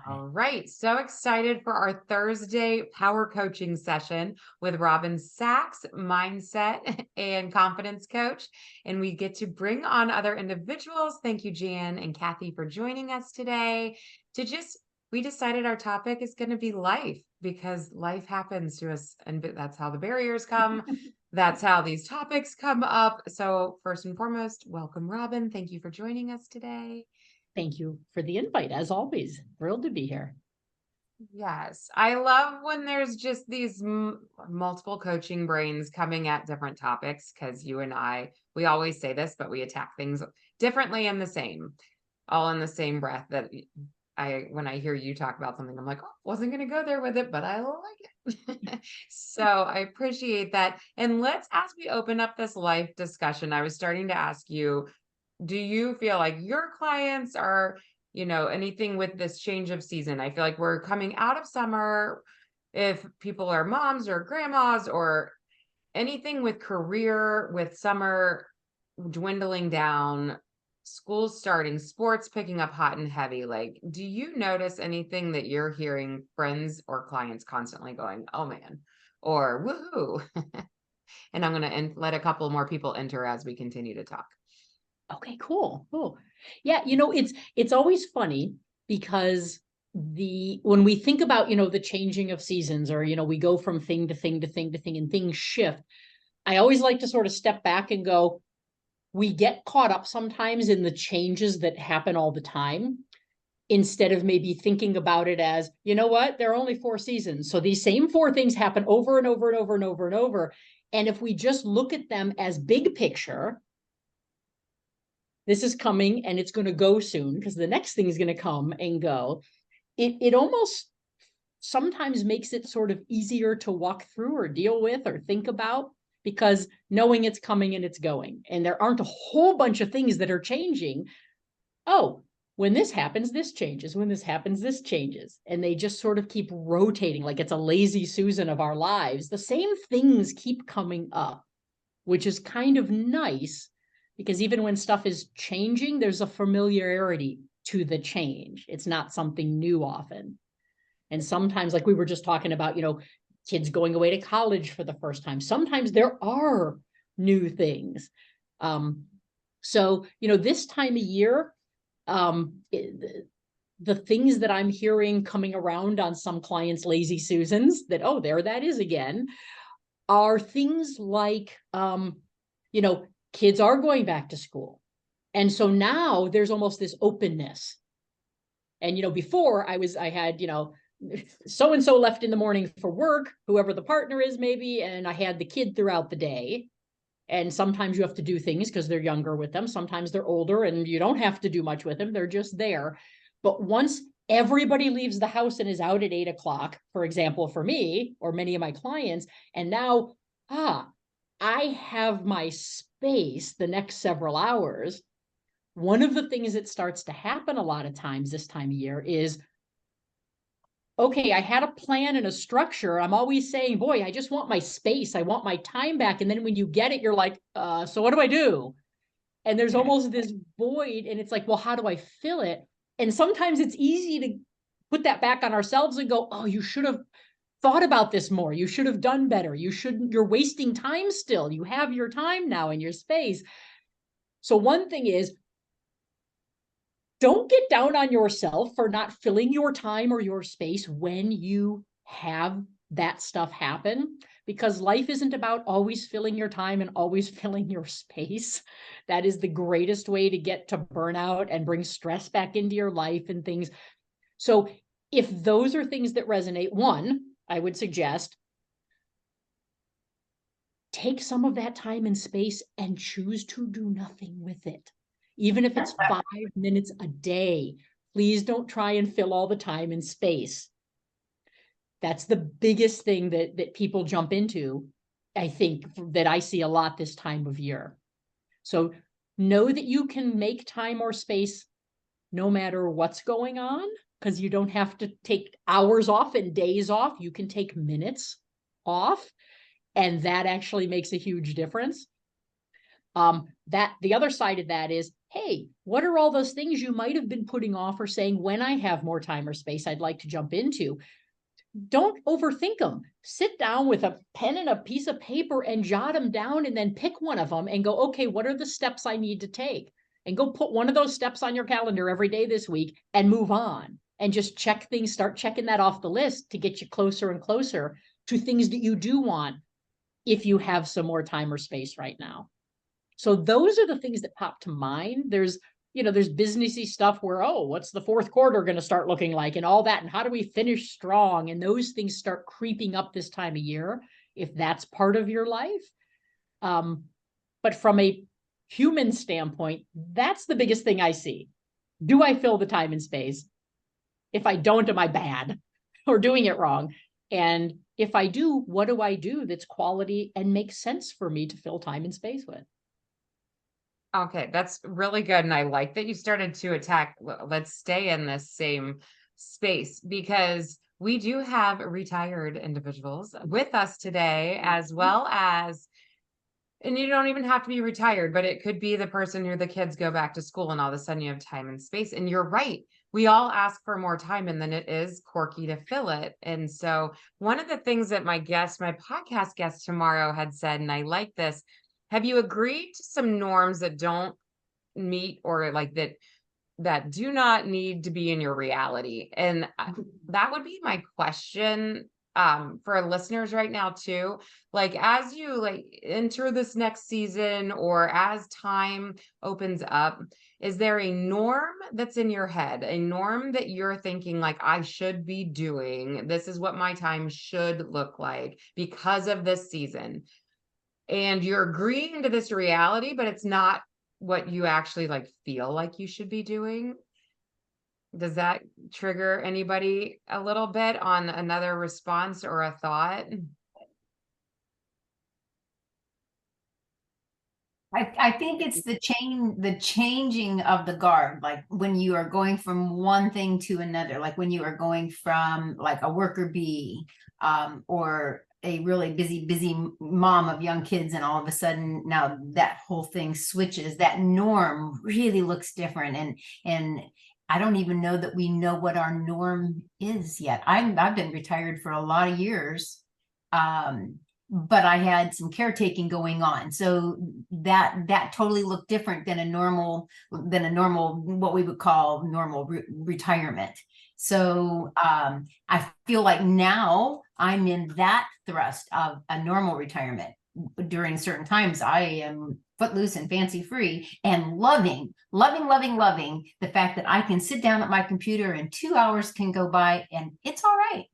All right. So excited for our Thursday power coaching session with Robin Sachs, mindset and confidence coach. And we get to bring on other individuals. Thank you, Jan and Kathy, for joining us today. We decided our topic is going to be life because life happens to us. And that's how the barriers come. That's how these topics come up. So, first and foremost, welcome, Robin. Thank you for joining us today. Thank you for the invite. As always, thrilled to be here. Yes, I love when there's just these multiple coaching brains coming at different topics because you and we always say this, but we attack things differently and the same, all in the same breath. When I hear you talk about something, I'm like, oh, wasn't going to go there with it, but I like it. So I appreciate that. And as we open up this life discussion, I was starting to ask you, do you feel like your clients are, anything with this change of season? I feel like we're coming out of summer. If people are moms or grandmas or anything with career, with summer dwindling down, school starting, sports picking up hot and heavy, like, do you notice anything that you're hearing friends or clients constantly going, oh man, or woohoo? And I'm going to let a couple more people enter as we continue to talk. Okay, cool. Yeah, it's always funny because when we think about, the changing of seasons, or, we go from thing to thing to thing to thing and things shift. I always like to sort of step back and go, we get caught up sometimes in the changes that happen all the time, instead of maybe thinking about it as, you know what, there are only 4 seasons. So these same 4 things happen over and over and over and over and over. And if we just look at them as big picture, this is coming and it's going to go soon because the next thing is going to come and go. It almost sometimes makes it sort of easier to walk through or deal with or think about, because knowing it's coming and it's going, and there aren't a whole bunch of things that are changing. Oh, when this happens, this changes. When this happens, this changes. And they just sort of keep rotating like it's a lazy Susan of our lives. The same things keep coming up, which is kind of nice, because even when stuff is changing, there's a familiarity to the change. It's not something new often. And sometimes, like we were just talking about, kids going away to college for the first time, sometimes there are new things. So, this time of year, the things that I'm hearing coming around on some clients' lazy Susans, that, oh, there that is again, are things like, kids are going back to school. And so now there's almost this openness. And, before I had, so-and-so left in the morning for work, whoever the partner is maybe, and I had the kid throughout the day. And sometimes you have to do things because they're younger with them. Sometimes they're older and you don't have to do much with them. They're just there. But once everybody leaves the house and is out at 8 o'clock, for example, for me or many of my clients, and now, I have my space the next several hours. One of the things that starts to happen a lot of times this time of year is, okay, I had a plan and a structure. I'm always saying, boy, I just want my space. I want my time back. And then when you get it, you're like, so what do I do? And there's almost this void. And it's like, well, how do I fill it? And sometimes it's easy to put that back on ourselves and go, oh, you should have thought about this more. You should have done better. You're wasting time still. You have your time now in your space. So one thing is, don't get down on yourself for not filling your time or your space when you have that stuff happen, because life isn't about always filling your time and always filling your space. That is the greatest way to get to burnout and bring stress back into your life and things. So if those are things that resonate, one, I would suggest take some of that time and space and choose to do nothing with it. Even if it's 5 minutes a day, please don't try and fill all the time and space. That's the biggest thing that people jump into, I think, that I see a lot this time of year. So know that you can make time or space no matter what's going on, because you don't have to take hours off and days off. You can take minutes off, and that actually makes a huge difference. That the other side of that is, hey, what are all those things you might have been putting off or saying, when I have more time or space, I'd like to jump into? Don't overthink them. Sit down with a pen and a piece of paper and jot them down, and then pick one of them and go, okay, what are the steps I need to take? And go put one of those steps on your calendar every day this week and move on. And just check things, start checking that off the list to get you closer and closer to things that you do want if you have some more time or space right now. So those are the things that pop to mind. There's businessy stuff where, oh, what's the fourth quarter going to start looking like and all that? And how do we finish strong? And those things start creeping up this time of year, if that's part of your life. But from a human standpoint, that's the biggest thing I see. Do I fill the time and space? If I don't, am I bad or doing it wrong? And if I do, what do I do that's quality and makes sense for me to fill time and space with? Okay, that's really good. And I like that you started to attack. Let's stay in this same space, because we do have retired individuals with us today, as well as, and you don't even have to be retired, but it could be the person who the kids go back to school and all of a sudden you have time and space. And you're right. We all ask for more time, and then it is quirky to fill it. And so one of the things that my podcast guest tomorrow had said, and I like this, have you agreed to some norms that don't meet, or like that do not need to be in your reality? And that would be my question for listeners right now too. Like, as you like enter this next season, or as time opens up, is there a norm that's in your head, a norm that you're thinking like, I should be doing, this is what my time should look like because of this season? And you're agreeing to this reality, but it's not what you actually like feel like you should be doing. Does that trigger anybody a little bit on another response or a thought? I think it's the changing of the guard, like when you are going from one thing to another, like when you are going from like a worker bee, or a really busy mom of young kids, and all of a sudden now that whole thing switches. That norm really looks different, and I don't even know that we know what our norm is yet. I've been retired for a lot of years, but I had some caretaking going on, so that totally looked different than a normal what we would call normal retirement. So I feel like now I'm in that thrust of a normal retirement. During certain times, I am footloose and fancy free, and loving the fact that I can sit down at my computer and 2 hours can go by and it's all right.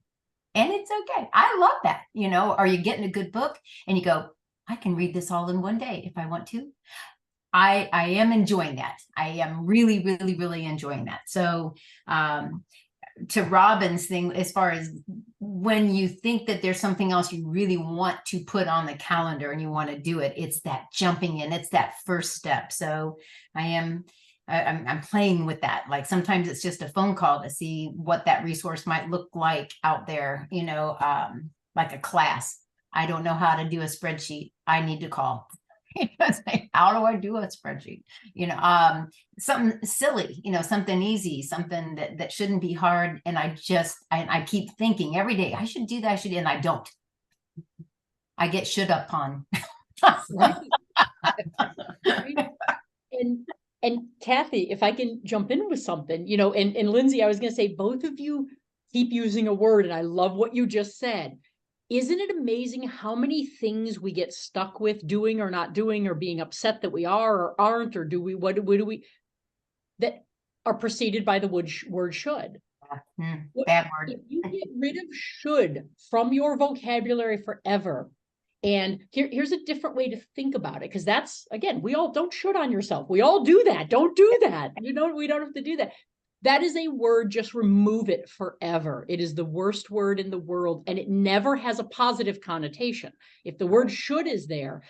And it's okay. I love that. Are you getting a good book and you go, I can read this all in one day if I want to? I am enjoying that. I am really, really, really enjoying that. So to Robin's thing, as far as when you think that there's something else you really want to put on the calendar and you want to do it, it's that jumping in, it's that first step. So I'm playing with that. Like sometimes it's just a phone call to see what that resource might look like out there, like a class. I don't know how to do a spreadsheet. I need to call. How do I do a spreadsheet? Something silly, something easy, something that shouldn't be hard. And I keep thinking every day, I should do that, and I don't. I get should up on. And Kathy, if I can jump in with something, and Lindsey, I was going to say, both of you keep using a word, and I love what you just said. Isn't it amazing how many things we get stuck with doing or not doing, or being upset that we are or aren't, or what do we, that are preceded by the word should? Bad word. If you get rid of should from your vocabulary forever, and here's a different way to think about it, because that's, again, we all don't should on yourself. We all do that. Don't do that. We don't have to do that. That is a word, just remove it forever. It is the worst word in the world, and it never has a positive connotation. If the word should is there,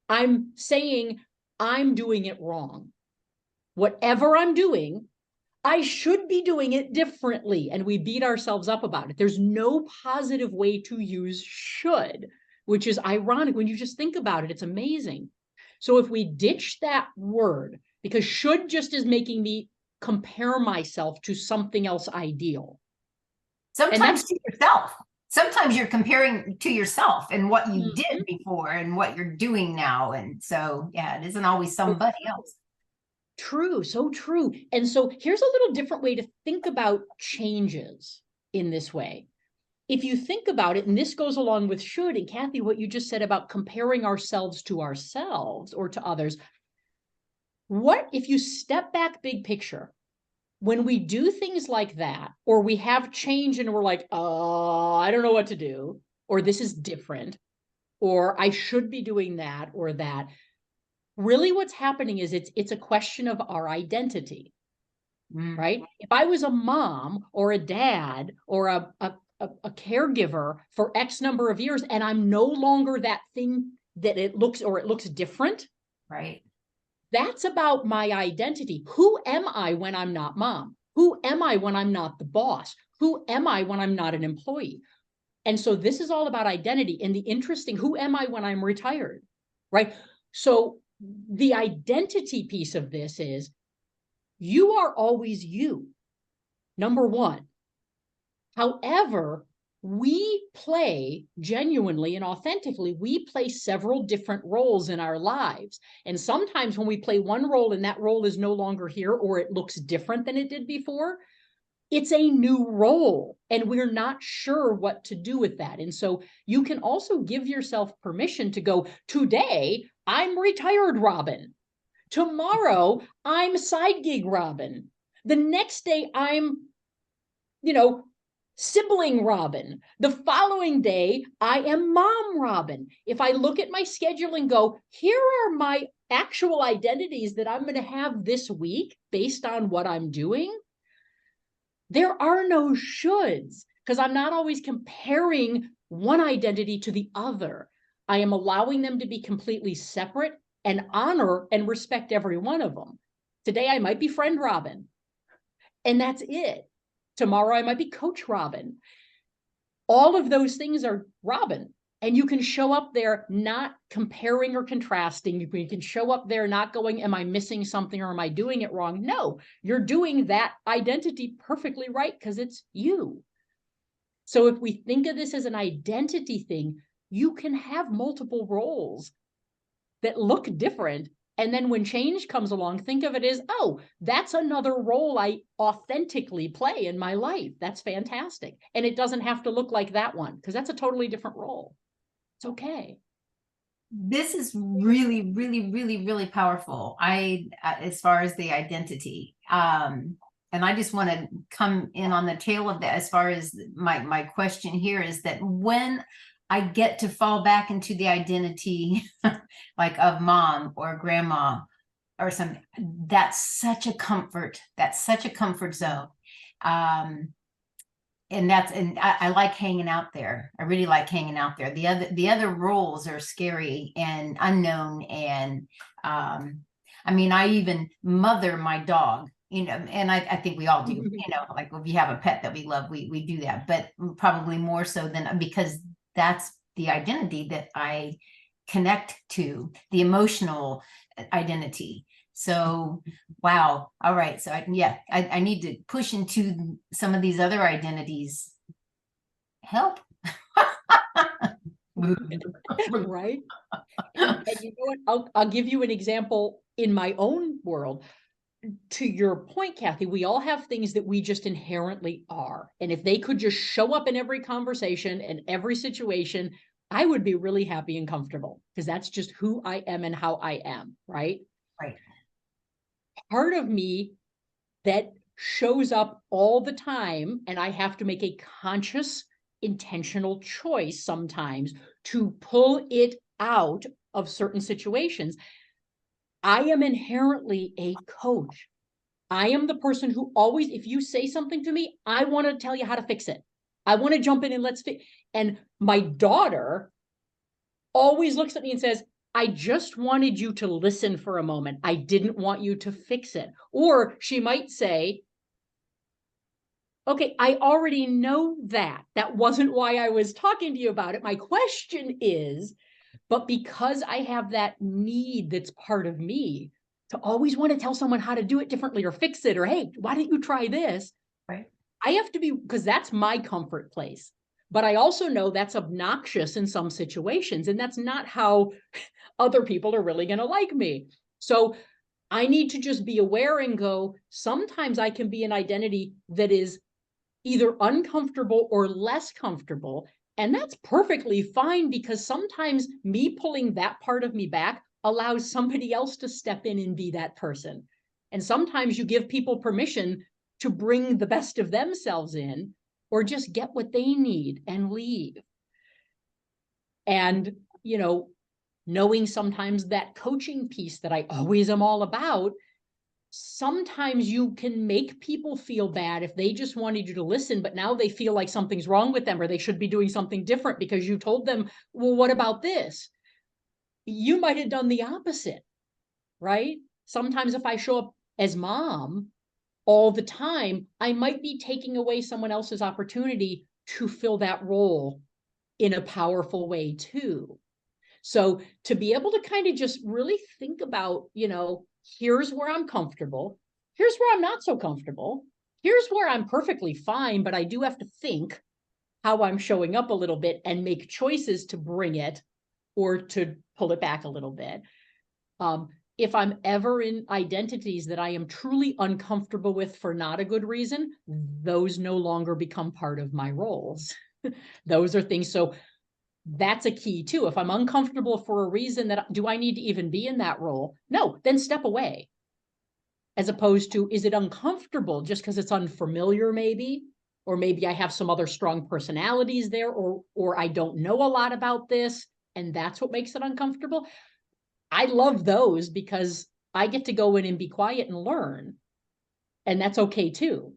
I'm saying I'm doing it wrong. Whatever I'm doing, I should be doing it differently, and we beat ourselves up about it. There's no positive way to use should, which is ironic when you just think about it. It's amazing. So if we ditch that word, because should just is making me compare myself to something else ideal. Sometimes to yourself. Sometimes you're comparing to yourself and what you did before and what you're doing now. And so, yeah, it isn't always somebody else. True, so true. And so here's a little different way to think about changes in this way. If you think about it, and this goes along with should, and Kathy, what you just said about comparing ourselves to ourselves or to others, what if you step back big picture? When we do things like that, or we have change and we're like, oh, I don't know what to do, or this is different, or I should be doing that or that. Really what's happening is it's a question of our identity, right? If I was a mom or a dad or a caregiver for X number of years and I'm no longer that thing that it looks different, right? That's about my identity. Who am I when I'm not mom? Who am I when I'm not the boss? Who am I when I'm not an employee? And so this is all about identity. And the interesting, who am I when I'm retired, right? So the identity piece of this is you are always you, number one. However, we play genuinely and authentically, we play several different roles in our lives. And sometimes when we play one role and that role is no longer here or it looks different than it did before, it's a new role and we're not sure what to do with that. And so you can also give yourself permission to go, today, I'm retired Robin. Tomorrow, I'm side gig Robin. The next day, I'm, sibling Robin. The following day, I am mom Robin. If I look at my schedule and go, here are my actual identities that I'm going to have this week based on what I'm doing, there are no shoulds because I'm not always comparing one identity to the other. I am allowing them to be completely separate and honor and respect every one of them. Today, I might be friend Robin, and that's it. Tomorrow, I might be coach Robin. All of those things are Robin. And you can show up there not comparing or contrasting. You can show up there not going, am I missing something or am I doing it wrong? No, you're doing that identity perfectly right because it's you. So if we think of this as an identity thing, you can have multiple roles that look different. And then when change comes along, think of it as, oh, that's another role I authentically play in my life. That's fantastic. And it doesn't have to look like that one because that's a totally different role. It's okay. This is really, really, really, really powerful. As far as the identity, and I just want to come in on the tail of that. As far as my question here is that when I get to fall back into the identity like of mom or grandma or something, that's such a comfort. That's such a comfort zone. And I like hanging out there. I really like hanging out there. The other roles are scary and unknown. And I even mother my dog, and I think we all do, like if you have a pet that we love, we do that, but probably more so than because that's the identity that I connect to, the emotional identity. So, wow. All right. So I need to push into some of these other identities. Help. Right. And you know what? I'll give you an example in my own world. To your point, Kathy, we all have things that we just inherently are. And if they could just show up in every conversation and every situation, I would be really happy and comfortable because that's just who I am and how I am, right? Right. Part of me that shows up all the time, and I have to make a conscious, intentional choice sometimes to pull it out of certain situations. I am inherently a coach. I am the person who always, if you say something to me, I want to tell you how to fix it. I want to jump in and let's fix. And my daughter always looks at me and says, I just wanted you to listen for a moment. I didn't want you to fix it. Or she might say, okay, I already know that. That wasn't why I was talking to you about it. My question is, But because I have that need that's part of me to always want to tell someone how to do it differently or fix it, or, hey, why don't you try this? Right. I have to be, because that's my comfort place. But I also know that's obnoxious in some situations, and that's not how other people are really going to like me. So I need to just be aware and go, sometimes I can be an identity that is either uncomfortable or less comfortable. And that's perfectly fine, because sometimes me pulling that part of me back allows somebody else to step in and be that person. And sometimes you give people permission to bring the best of themselves in, or just get what they need and leave. And, knowing sometimes that coaching piece that I always am all about, sometimes you can make people feel bad if they just wanted you to listen, but now they feel like something's wrong with them, or they should be doing something different because you told them, well, what about this? You might have done the opposite, right? Sometimes if I show up as mom all the time, I might be taking away someone else's opportunity to fill that role in a powerful way too. So to be able to kind of just really think about, here's where I'm comfortable, here's where I'm not so comfortable, here's where I'm perfectly fine, but I do have to think how I'm showing up a little bit and make choices to bring it or to pull it back a little bit. If I'm ever in identities that I am truly uncomfortable with for not a good reason, those no longer become part of my roles. Those are things. So that's a key too. If I'm uncomfortable for a reason, that do I need to even be in that role? No, then step away. As opposed to, is it uncomfortable just because it's unfamiliar maybe? Or maybe I have some other strong personalities there, or I don't know a lot about this, and that's what makes it uncomfortable. I love those because I get to go in and be quiet and learn. And that's okay too.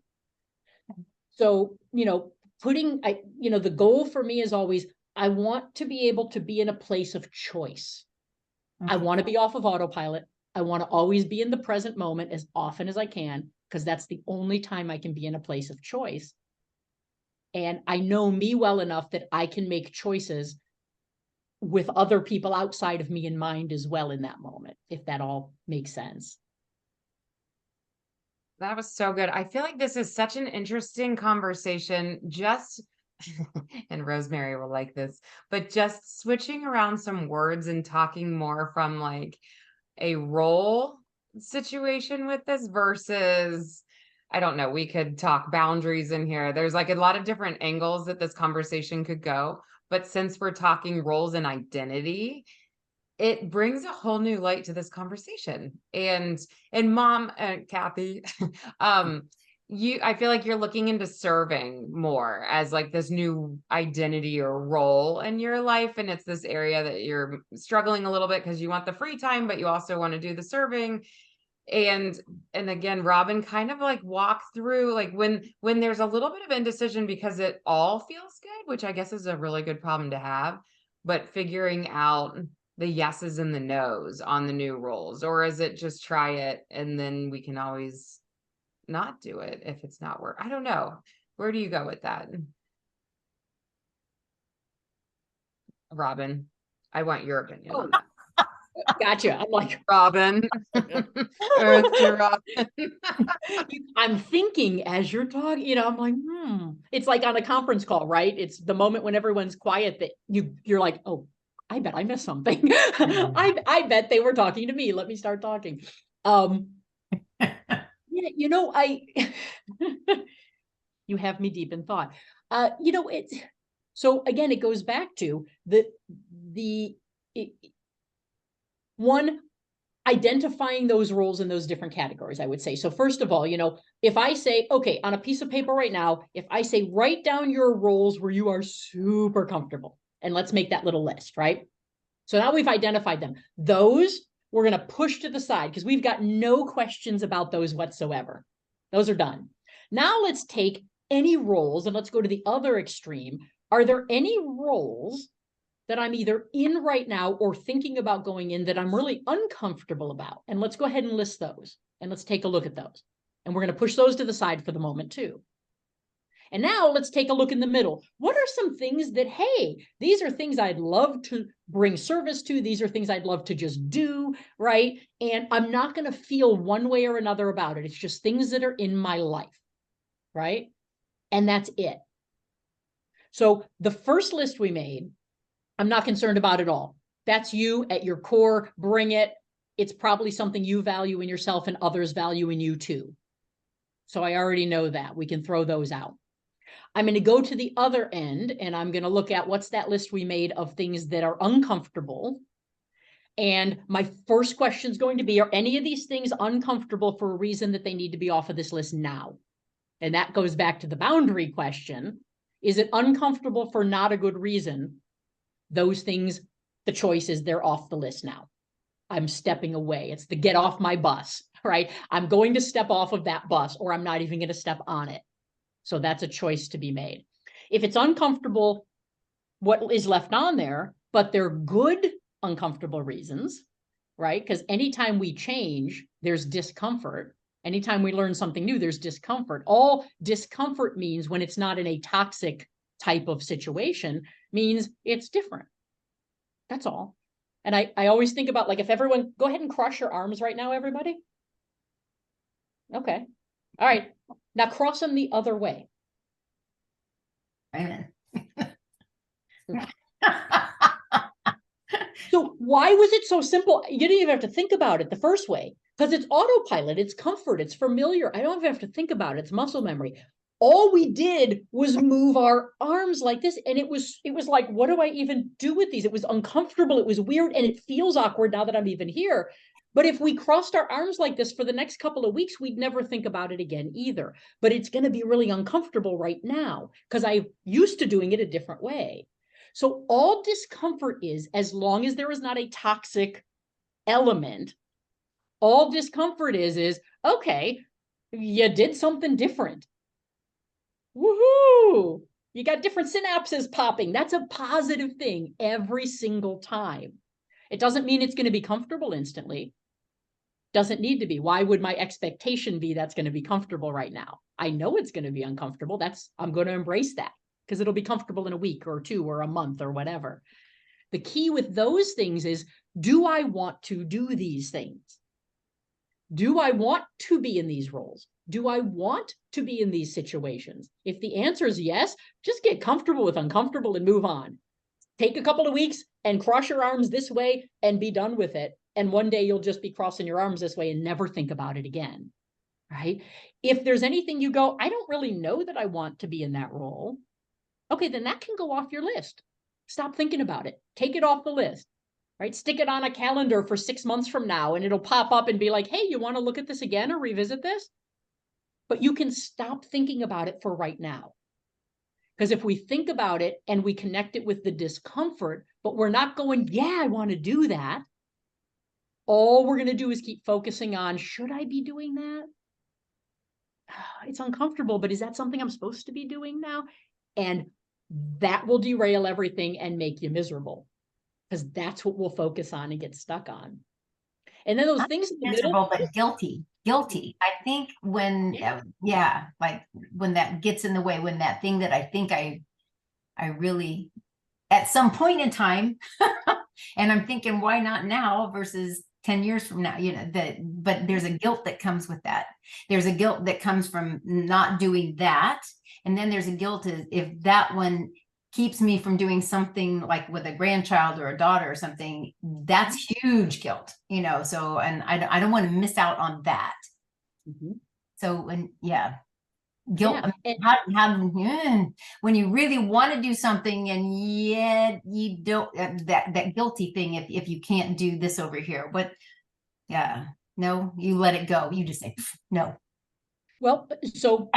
So, the goal for me is always, I want to be able to be in a place of choice. I want to be off of autopilot. I want to always be in the present moment as often as I can, because that's the only time I can be in a place of choice. And I know me well enough that I can make choices with other people outside of me in mind as well in that moment, if that all makes sense. That was so good. I feel like this is such an interesting conversation. Just, and Rosemary will like this, but just switching around some words and talking more from like a role situation with this versus, I don't know, we could talk boundaries in here. There's like a lot of different angles that this conversation could go. But since we're talking roles and identity, it brings a whole new light to this conversation. And Mom, Kathy, I feel like you're looking into serving more as like this new identity or role in your life, and it's this area that you're struggling a little bit because you want the free time, but you also want to do the serving. And again, Robin kind of like walk through like when there's a little bit of indecision because it all feels good, which I guess is a really good problem to have, but figuring out the yeses and the nos on the new roles, or is it just try it and then we can always not do it if it's not work? I don't know. Where do you go with that? Robin, I want your opinion on that. Gotcha. I'm like, Robin. Earth to Robin. I'm thinking as you're talking, I'm like, It's like on a conference call, right? It's the moment when everyone's quiet that you're like, oh, I bet I missed something. I bet they were talking to me. Let me start talking. You have me deep in thought. So again, it goes back to one, identifying those roles in those different categories, I would say. So first of all, if I say, okay, on a piece of paper right now, if I say, write down your roles where you are super comfortable, and let's make that little list, right? So now we've identified them. Those we're going to push to the side because we've got no questions about those whatsoever. Those are done. Now let's take any roles and let's go to the other extreme. Are there any roles that I'm either in right now or thinking about going in that I'm really uncomfortable about? And let's go ahead and list those and let's take a look at those. And we're going to push those to the side for the moment too. And now let's take a look in the middle. What are some things that, hey, these are things I'd love to bring service to. These are things I'd love to just do, right? And I'm not going to feel one way or another about it. It's just things that are in my life, right? And that's it. So the first list we made, I'm not concerned about at all. That's you at your core. Bring it. It's probably something you value in yourself and others value in you too. So I already know that. We can throw those out. I'm going to go to the other end and I'm going to look at what's that list we made of things that are uncomfortable. And my first question is going to be, are any of these things uncomfortable for a reason that they need to be off of this list now? And that goes back to the boundary question. Is it uncomfortable for not a good reason? Those things, the choice is they're off the list now. I'm stepping away. It's the get off my bus, right? I'm going to step off of that bus or I'm not even going to step on it. So that's a choice to be made. If it's uncomfortable, what is left on there, but they're good uncomfortable reasons, right? Because anytime we change, there's discomfort. Anytime we learn something new, there's discomfort. All discomfort means when it's not in a toxic type of situation, means it's different. That's all. And I always think about, like, if everyone, go ahead and cross your arms right now, everybody. Okay. All right. Now cross them the other way. Amen. So why was it so simple? You didn't even have to think about it the first way, because it's autopilot, it's comfort, it's familiar. I don't even have to think about it. It's muscle memory. All we did was move our arms like this. And it was like, what do I even do with these? It was uncomfortable. It was weird. And it feels awkward now that I'm even here. But if we crossed our arms like this for the next couple of weeks, we'd never think about it again either. But it's going to be really uncomfortable right now because I'm used to doing it a different way. So all discomfort is, as long as there is not a toxic element, all discomfort is, okay, you did something different. Woohoo! You got different synapses popping. That's a positive thing every single time. It doesn't mean it's going to be comfortable instantly. Doesn't need to be. Why would my expectation be that's going to be comfortable right now? I know it's going to be uncomfortable. I'm going to embrace that because it'll be comfortable in a week or two or a month or whatever. The key with those things is, do I want to do these things? Do I want to be in these roles? Do I want to be in these situations? If the answer is yes, just get comfortable with uncomfortable and move on. Take a couple of weeks and cross your arms this way and be done with it. And one day you'll just be crossing your arms this way and never think about it again, right? If there's anything you go, I don't really know that I want to be in that role. Okay, then that can go off your list. Stop thinking about it. Take it off the list, right? Stick it on a calendar for 6 months from now and it'll pop up and be like, hey, you want to look at this again or revisit this? But you can stop thinking about it for right now. Because if we think about it and we connect it with the discomfort, but we're not going, yeah, I want to do that. All we're going to do is keep focusing on, should I be doing that? It's uncomfortable, but is that something I'm supposed to be doing now? And that will derail everything and make you miserable, because that's what we'll focus on and get stuck on. And then those things in the Miserable, middle, but guilty. I think when, like when that gets in the way, when that thing that I think I really, at some point in time, and I'm thinking, why not now versus 10 years from now, but there's a guilt that comes with that. There's a guilt that comes from not doing that. And then there's a guilt if that one keeps me from doing something like with a grandchild or a daughter or something, that's huge guilt, so, and I don't want to miss out on that. Mm-hmm. So when, guilt, when you really want to do something and yet you don't, that guilty thing, if you can't do this over here, no, you let it go. You just say, no. Well, so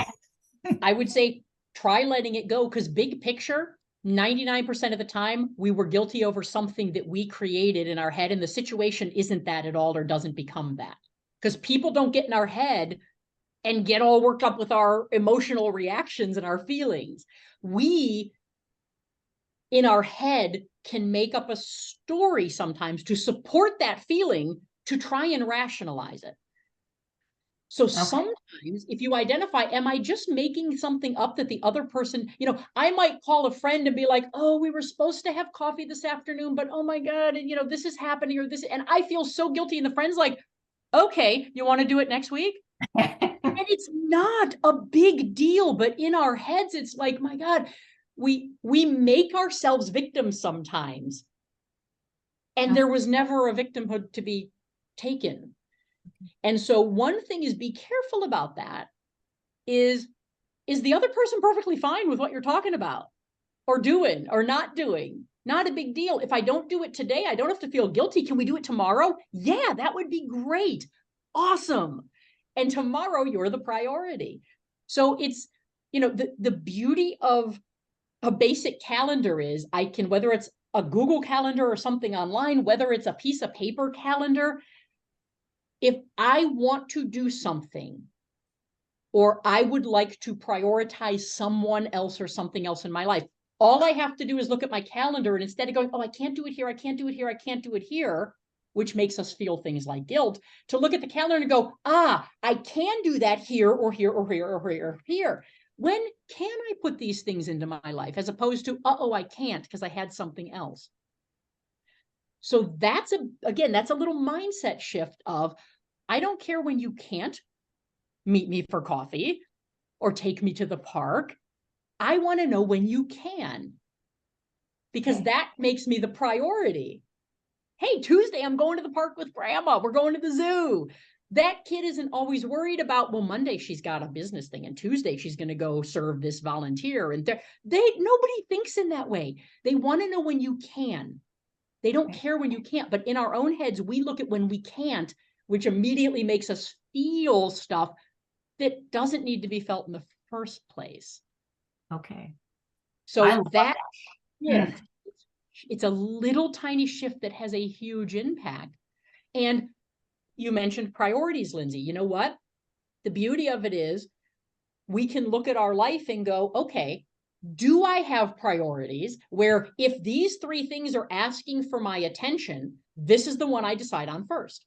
I would say try letting it go, because big picture, 99% of the time we were guilty over something that we created in our head, and the situation isn't that at all or doesn't become that. Because people don't get in our head and get all worked up with our emotional reactions and our feelings. We, in our head, can make up a story sometimes to support that feeling, to try and rationalize it. So sometimes if you identify, am I just making something up that the other person, I might call a friend and be like, oh, we were supposed to have coffee this afternoon, but oh my God, and this is happening or this, and I feel so guilty. And the friend's like, okay, you want to do it next week? And it's not a big deal, but in our heads, it's like, my God, we make ourselves victims sometimes. And there was never a victimhood to be taken. And so one thing is, be careful about that. Is the other person perfectly fine with what you're talking about or doing or not doing? Not a big deal. If I don't do it today, I don't have to feel guilty. Can we do it tomorrow? Yeah, that would be great. Awesome. And tomorrow you're the priority. So it's, the beauty of a basic calendar is I can, whether it's a Google calendar or something online, whether it's a piece of paper calendar, if I want to do something, or I would like to prioritize someone else or something else in my life, all I have to do is look at my calendar, and instead of going, oh, I can't do it here, I can't do it here, I can't do it here, which makes us feel things like guilt, to look at the calendar and go, I can do that here or here or here or here or here. When can I put these things into my life? As opposed to, I can't because I had something else. So that's a little mindset shift of, I don't care when you can't meet me for coffee or take me to the park. I want to know when you can, because that makes me the priority. Hey, Tuesday, I'm going to the park with grandma. We're going to the zoo. That kid isn't always worried about, well, Monday she's got a business thing and Tuesday she's going to go serve this volunteer. And nobody thinks in that way. They want to know when you can. They don't care when you can't. But in our own heads, we look at when we can't, which immediately makes us feel stuff that doesn't need to be felt in the first place. Okay. So that shift, it's a little tiny shift that has a huge impact. And you mentioned priorities, Lindsey. You know what? The beauty of it is we can look at our life and go, okay, do I have priorities where if these three things are asking for my attention, this is the one I decide on first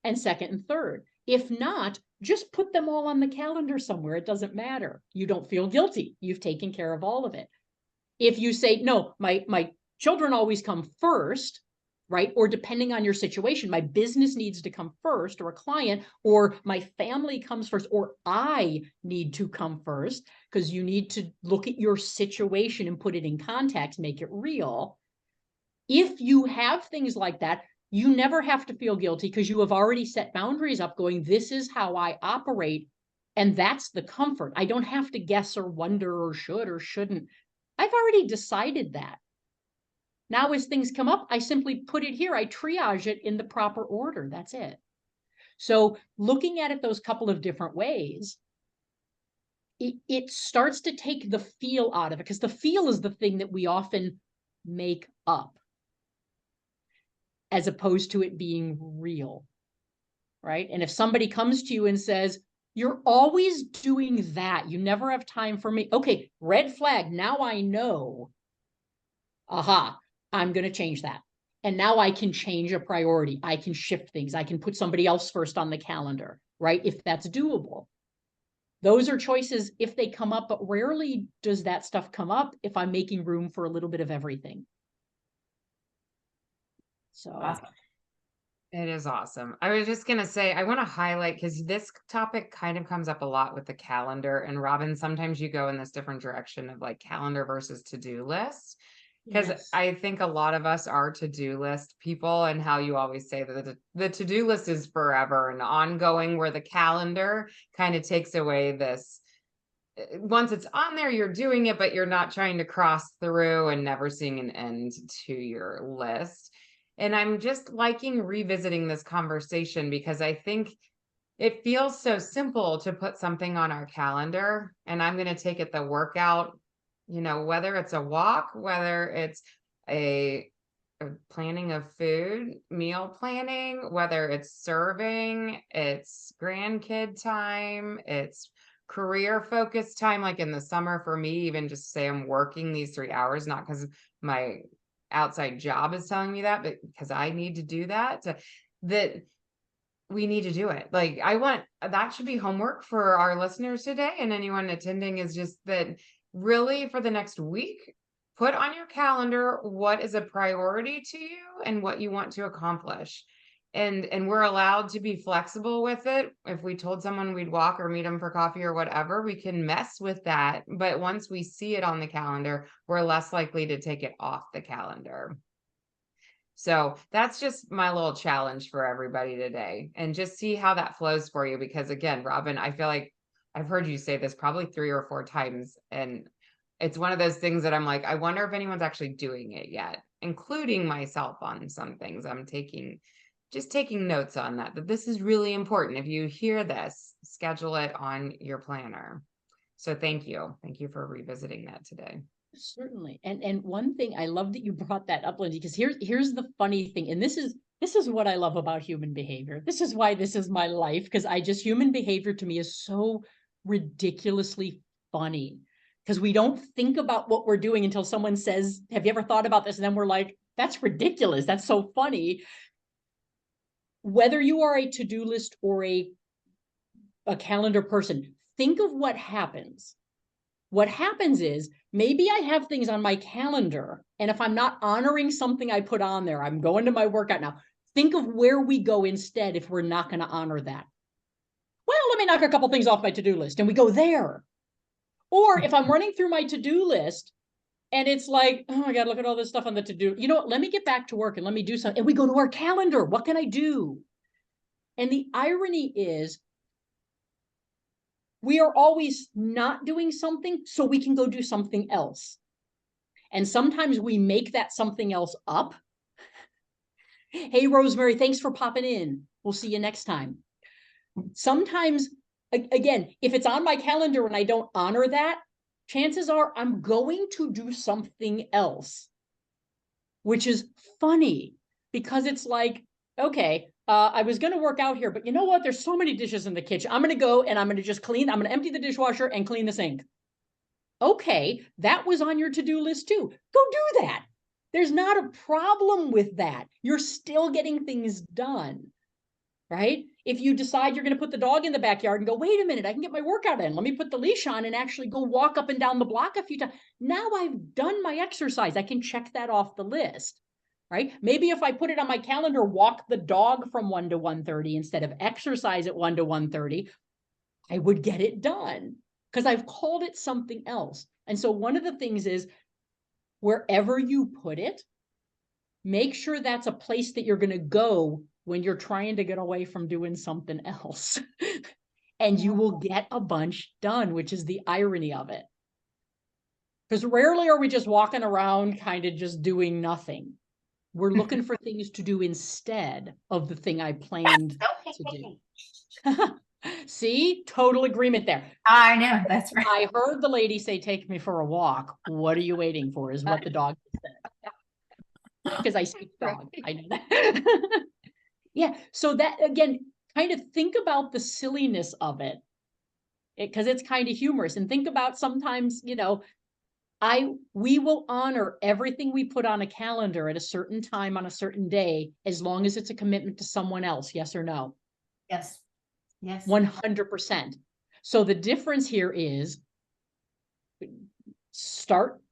and second and third? If not, just put them all on the calendar somewhere. It doesn't matter. You don't feel guilty. You've taken care of all of it. If you say, no, my children always come first, right? Or depending on your situation, my business needs to come first, or a client, or my family comes first, or I need to come first, because you need to look at your situation and put it in context, make it real. If you have things like that, you never have to feel guilty because you have already set boundaries up going, this is how I operate. And that's the comfort. I don't have to guess or wonder or should or shouldn't. I've already decided that. Now, as things come up, I simply put it here. I triage it in the proper order. That's it. So looking at it those couple of different ways, it starts to take the feel out of it, because the feel is the thing that we often make up, as opposed to it being real, right? And if somebody comes to you and says, you're always doing that, you never have time for me. Okay, red flag. Now I know, I'm going to change that. And now I can change a priority. I can shift things. I can put somebody else first on the calendar, right? If that's doable. Those are choices if they come up, but rarely does that stuff come up if I'm making room for a little bit of everything. So Awesome. It is awesome. I was just going to say, I want to highlight, because this topic kind of comes up a lot with the calendar. And Robin, sometimes you go in this different direction of like calendar versus to-do list. Because yes. I think a lot of us are to-do list people, and how you always say that the to-do list is forever and ongoing, where the calendar kind of takes away this. Once it's on there, you're doing it, but you're not trying to cross through and never seeing an end to your list. And I'm just liking revisiting this conversation, because I think it feels so simple to put something on our calendar, and I'm going to take it the workout, whether it's a walk, whether it's a planning of food, meal planning, whether it's serving, it's grandkid time, it's career focused time. Like in the summer for me, even just say I'm working these 3 hours, not because my outside job is telling me that, but because I need to do that. That we need to do it. Like, that should be homework for our listeners today and anyone attending, is just that really for the next week, put on your calendar what is a priority to you and what you want to accomplish. And we're allowed to be flexible with it. If we told someone we'd walk or meet them for coffee or whatever, we can mess with that. But once we see it on the calendar, we're less likely to take it off the calendar. So that's just my little challenge for everybody today, and just see how that flows for you. Because again, Robin, I feel like I've heard you say this probably 3 or 4 times, and it's one of those things that I'm like, I wonder if anyone's actually doing it yet, including myself on some things. I'm taking notes on that this is really important. If you hear this, schedule it on your planner. So thank you. Thank you for revisiting that today. Certainly. And one thing, I love that you brought that up, Lindsey, because here's the funny thing. And this is what I love about human behavior. This is why this is my life, because human behavior to me is so ridiculously funny, because we don't think about what we're doing until someone says, have you ever thought about this? And then we're like, that's ridiculous. That's so funny. Whether you are a to-do list or a calendar person, think of what happens. What happens is, maybe I have things on my calendar, and if I'm not honoring something I put on there, I'm going to my workout now. Think of where we go instead if we're not going to honor that. Well, let me knock a couple things off my to-do list, and we go there. Or if I'm running through my to-do list and it's like, oh my God, look at all this stuff on the to-do. You know what? Let me get back to work and let me do something. And we go to our calendar. What can I do? And the irony is, we are always not doing something so we can go do something else. And sometimes we make that something else up. Hey, Rosemary, thanks for popping in. We'll see you next time. Sometimes, again, if it's on my calendar and I don't honor that, chances are I'm going to do something else, which is funny, because it's like, okay, I was going to work out here, but you know what? There's so many dishes in the kitchen. I'm going to go and I'm going to just clean. I'm going to empty the dishwasher and clean the sink. Okay, that was on your to-do list too. Go do that. There's not a problem with that. You're still getting things done, right? If you decide you're going to put the dog in the backyard and go, wait a minute, I can get my workout in. Let me put the leash on and actually go walk up and down the block a few times. Now I've done my exercise. I can check that off the list. Right? Maybe if I put it on my calendar, walk the dog from 1 to 1:30 instead of exercise at 1 to 1:30, I would get it done because I've called it something else. And so one of the things is, wherever you put it, make sure that's a place that you're going to go when you're trying to get away from doing something else. And you will get a bunch done, which is the irony of it. Because rarely are we just walking around kind of just doing nothing. We're looking for things to do instead of the thing I planned to do. See, total agreement there. I know, that's right. I heard the lady say, take me for a walk. What are you waiting for? Is what the dog said. Because I speak dog. I know that. Yeah. So that, again, kind of think about the silliness of it, because it's kind of humorous. And think about sometimes, you know, we will honor everything we put on a calendar at a certain time on a certain day, as long as it's a commitment to someone else. Yes or no? Yes. Yes. 100%. So the difference here is, start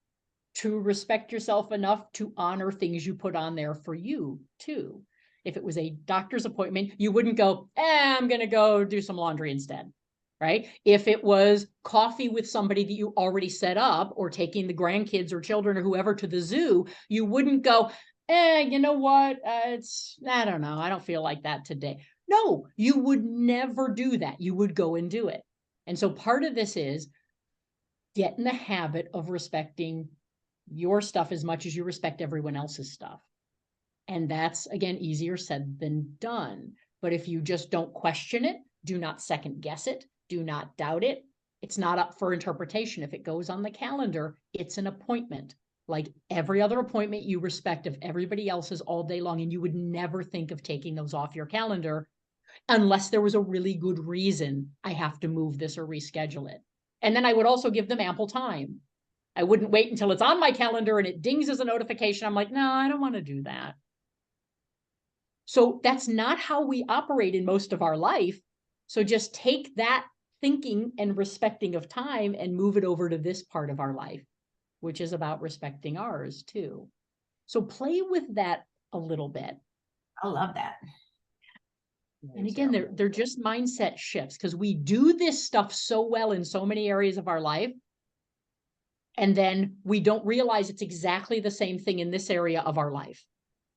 to respect yourself enough to honor things you put on there for you too. If it was a doctor's appointment, you wouldn't go, I'm going to go do some laundry instead. Right? If it was coffee with somebody that you already set up, or taking the grandkids or children or whoever to the zoo, you wouldn't go, you know what? I don't know. I don't feel like that today. No, you would never do that. You would go and do it. And so part of this is, get in the habit of respecting your stuff as much as you respect everyone else's stuff. And that's, again, easier said than done. But if you just don't question it, do not second guess it, do not doubt it, it's not up for interpretation. If it goes on the calendar, it's an appointment, like every other appointment you respect of everybody else's all day long. And you would never think of taking those off your calendar unless there was a really good reason I have to move this or reschedule it. And then I would also give them ample time. I wouldn't wait until it's on my calendar and it dings as a notification. I'm like, no, I don't want to do that. So that's not how we operate in most of our life. So just take that thinking and respecting of time and move it over to this part of our life, which is about respecting ours too. So play with that a little bit. I love that. And again, they're just mindset shifts, because we do this stuff so well in so many areas of our life. And then we don't realize it's exactly the same thing in this area of our life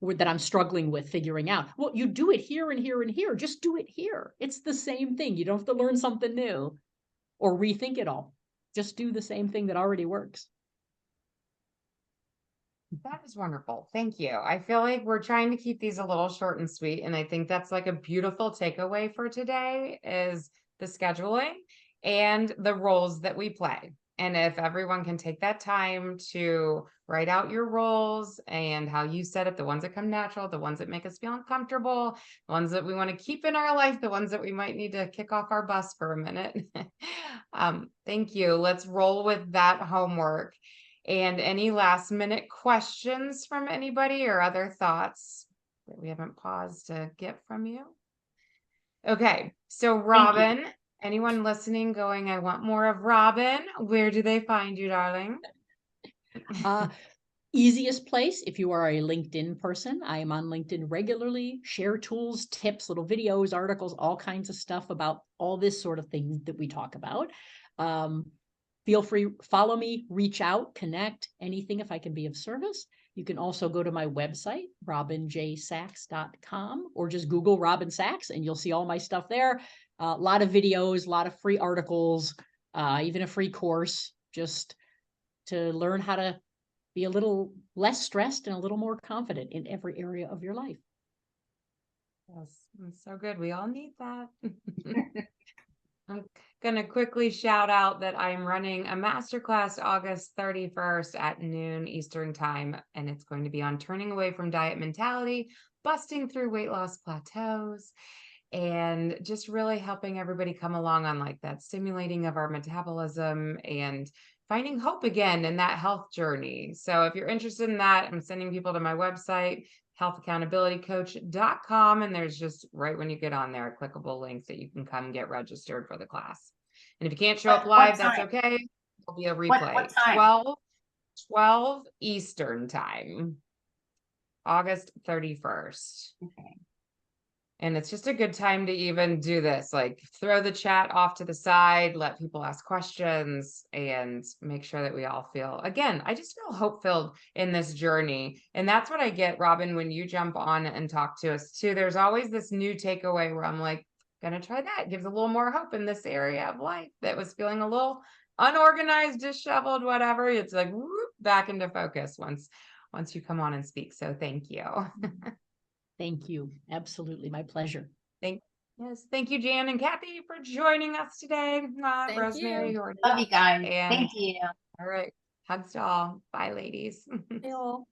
that I'm struggling with figuring out. Well, you do it here and here and here. Just do it here. It's the same thing. You don't have to learn something new or rethink it all. Just do the same thing that already works. That is wonderful. Thank you. I feel like we're trying to keep these a little short and sweet. And I think that's like a beautiful takeaway for today is the scheduling and the roles that we play. And if everyone can take that time to write out your roles and how you said it, the ones that come natural, the ones that make us feel uncomfortable, the ones that we want to keep in our life, the ones that we might need to kick off our bus for a minute. Thank you. Let's roll with that homework. And any last minute questions from anybody or other thoughts that we haven't paused to get from you? Okay, so Robin, anyone listening going, I want more of Robin, where do they find you, darling? Easiest place, if you are a LinkedIn person, I am on LinkedIn regularly, share tools, tips, little videos, articles, all kinds of stuff about all this sort of thing that we talk about. Feel free, follow me, reach out, connect, anything if I can be of service. You can also go to my website, robinjsachs.com, or just Google Robin Sachs and you'll see all my stuff there. A lot of videos, a lot of free articles, even a free course, just to learn how to be a little less stressed and a little more confident in every area of your life. Yes, that's so good. We all need that. I'm going to quickly shout out that I'm running a masterclass August 31st at noon Eastern time, and it's going to be on turning away from diet mentality, busting through weight loss plateaus, and just really helping everybody come along on like that stimulating of our metabolism and finding hope again in that health journey. So if you're interested in that, I'm sending people to my website, healthaccountabilitycoach.com. And there's just right when you get on there, a clickable link that you can come get registered for the class. And if you can't show up live, that's okay. It'll be a replay. What time? 12 Eastern time, August 31st. Okay. And it's just a good time to even do this, like throw the chat off to the side, let people ask questions, and make sure that we all feel, again, I just feel hope-filled in this journey. And that's what I get, Robin, when you jump on and talk to us too. There's always this new takeaway where I'm like, gonna try that. It gives a little more hope in this area of life that was feeling a little unorganized, disheveled, whatever. It's like whoop, back into focus once you come on and speak. So thank you. Thank you. Absolutely. My pleasure. Thank you, Jan and Kathy, for joining us today. Rosemary, Love you guys. and Thank you. all right, hugs to all. Bye, ladies. Bye all.